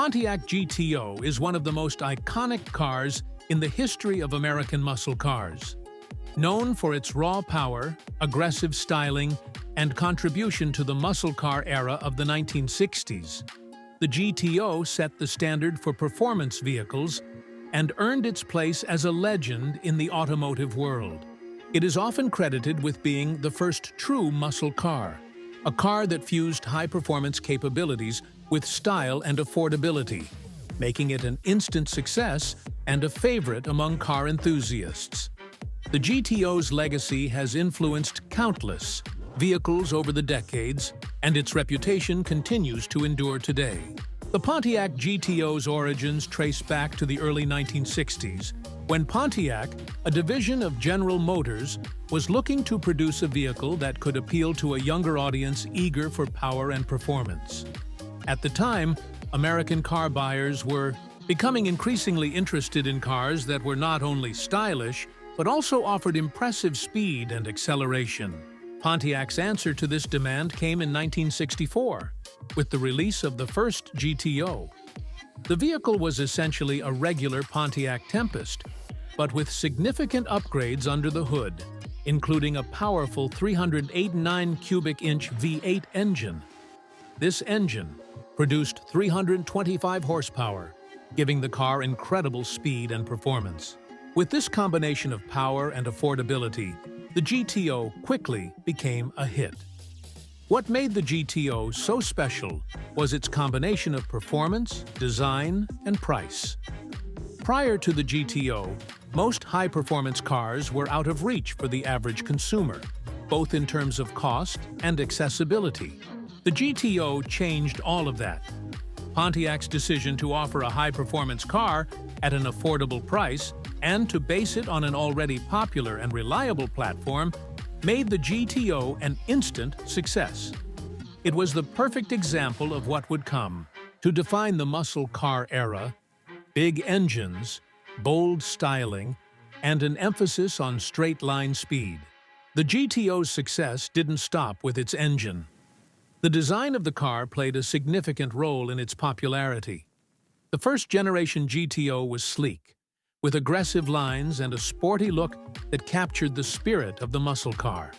Pontiac GTO is one of the most iconic cars in the history of American muscle cars. Known for its raw power, aggressive styling, and contribution to the muscle car era of the 1960s, the GTO set the standard for performance vehicles and earned its place as a legend in the automotive world. It is often credited with being the first true muscle car, a car that fused high-performance capabilities with style and affordability, making it an instant success and a favorite among car enthusiasts. The GTO's legacy has influenced countless vehicles over the decades, and its reputation continues to endure today. The Pontiac GTO's origins trace back to the early 1960s, when Pontiac, a division of General Motors, was looking to produce a vehicle that could appeal to a younger audience eager for power and performance. At the time, American car buyers were becoming increasingly interested in cars that were not only stylish, but also offered impressive speed and acceleration. Pontiac's answer to this demand came in 1964, with the release of the first GTO. The vehicle was essentially a regular Pontiac Tempest, but with significant upgrades under the hood, including a powerful 389 cubic inch V8 engine. This engine produced 325 horsepower, giving the car incredible speed and performance. With this combination of power and affordability, the GTO quickly became a hit. What made the GTO so special was its combination of performance, design, and price. Prior to the GTO, most high-performance cars were out of reach for the average consumer, both in terms of cost and accessibility. The GTO changed all of that. Pontiac's decision to offer a high-performance car at an affordable price and to base it on an already popular and reliable platform made the GTO an instant success. It was the perfect example of what would come. To define the muscle car era, big engines, bold styling, and an emphasis on straight-line speed. The GTO's success didn't stop with its engine. The design of the car played a significant role in its popularity. The first-generation GTO was sleek, with aggressive lines and a sporty look that captured the spirit of the muscle car.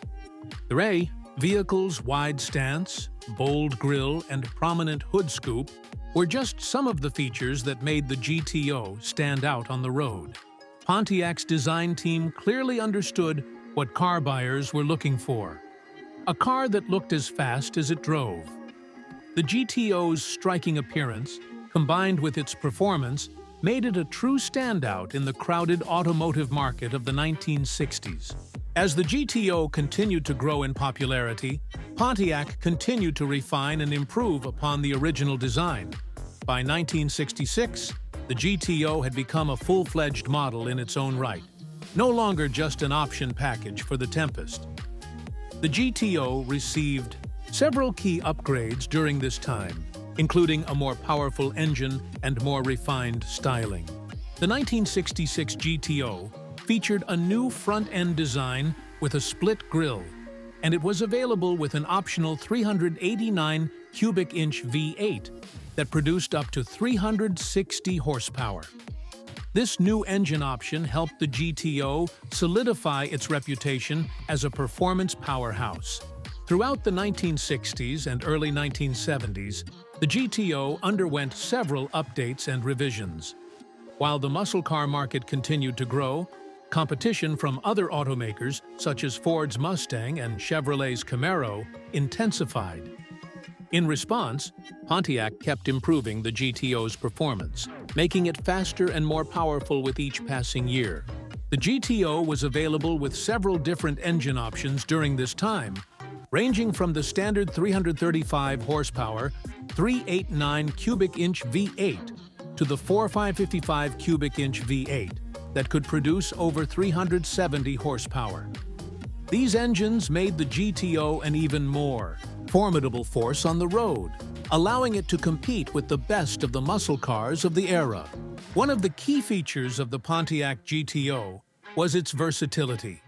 The vehicle's wide stance, bold grille, and prominent hood scoop were just some of the features that made the GTO stand out on the road. Pontiac's design team clearly understood what car buyers were looking for: a car that looked as fast as it drove. The GTO's striking appearance, combined with its performance, made it a true standout in the crowded automotive market of the 1960s. As the GTO continued to grow in popularity, Pontiac continued to refine and improve upon the original design. By 1966, the GTO had become a full-fledged model in its own right, no longer just an option package for the Tempest. The GTO received several key upgrades during this time, including a more powerful engine and more refined styling. The 1966 GTO featured a new front-end design with a split grille, and it was available with an optional 389 cubic inch V8 that produced up to 360 horsepower. This new engine option helped the GTO solidify its reputation as a performance powerhouse. Throughout the 1960s and early 1970s, the GTO underwent several updates and revisions. While the muscle car market continued to grow, competition from other automakers such as Ford's Mustang and Chevrolet's Camaro intensified. In response, Pontiac kept improving the GTO's performance, making it faster and more powerful with each passing year. The GTO was available with several different engine options during this time, ranging from the standard 335 horsepower, 389 cubic inch V8 to the 4555 cubic inch V8 that could produce over 370 horsepower. These engines made the GTO an even more formidable force on the road, allowing it to compete with the best of the muscle cars of the era. One of the key features of the Pontiac GTO was its versatility.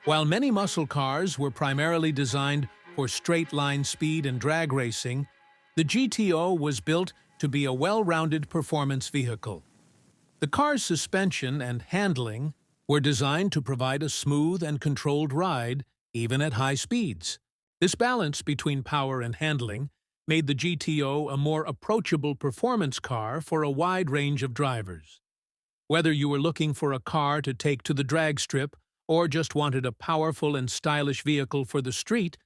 While many muscle cars were primarily designed for straight-line speed and drag racing, the GTO was built to be a well-rounded performance vehicle. The car's suspension and handling were designed to provide a smooth and controlled ride, even at high speeds. This balance between power and handling made the GTO a more approachable performance car for a wide range of drivers. Whether you were looking for a car to take to the drag strip or just wanted a powerful and stylish vehicle for the street,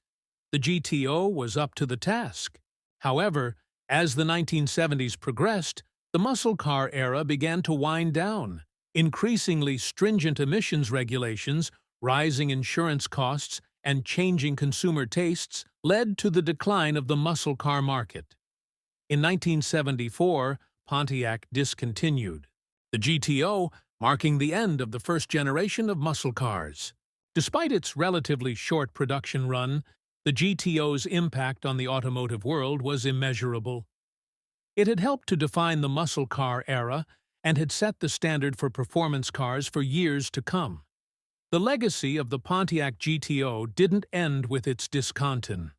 the GTO was up to the task. However, as the 1970s progressed, the muscle car era began to wind down. Increasingly stringent emissions regulations, rising insurance costs, and changing consumer tastes led to the decline of the muscle car market. In 1974, Pontiac discontinued the GTO, marking the end of the first generation of muscle cars. Despite its relatively short production run, the GTO's impact on the automotive world was immeasurable. It had helped to define the muscle car era and had set the standard for performance cars for years to come. The legacy of the Pontiac GTO didn't end with its discontent.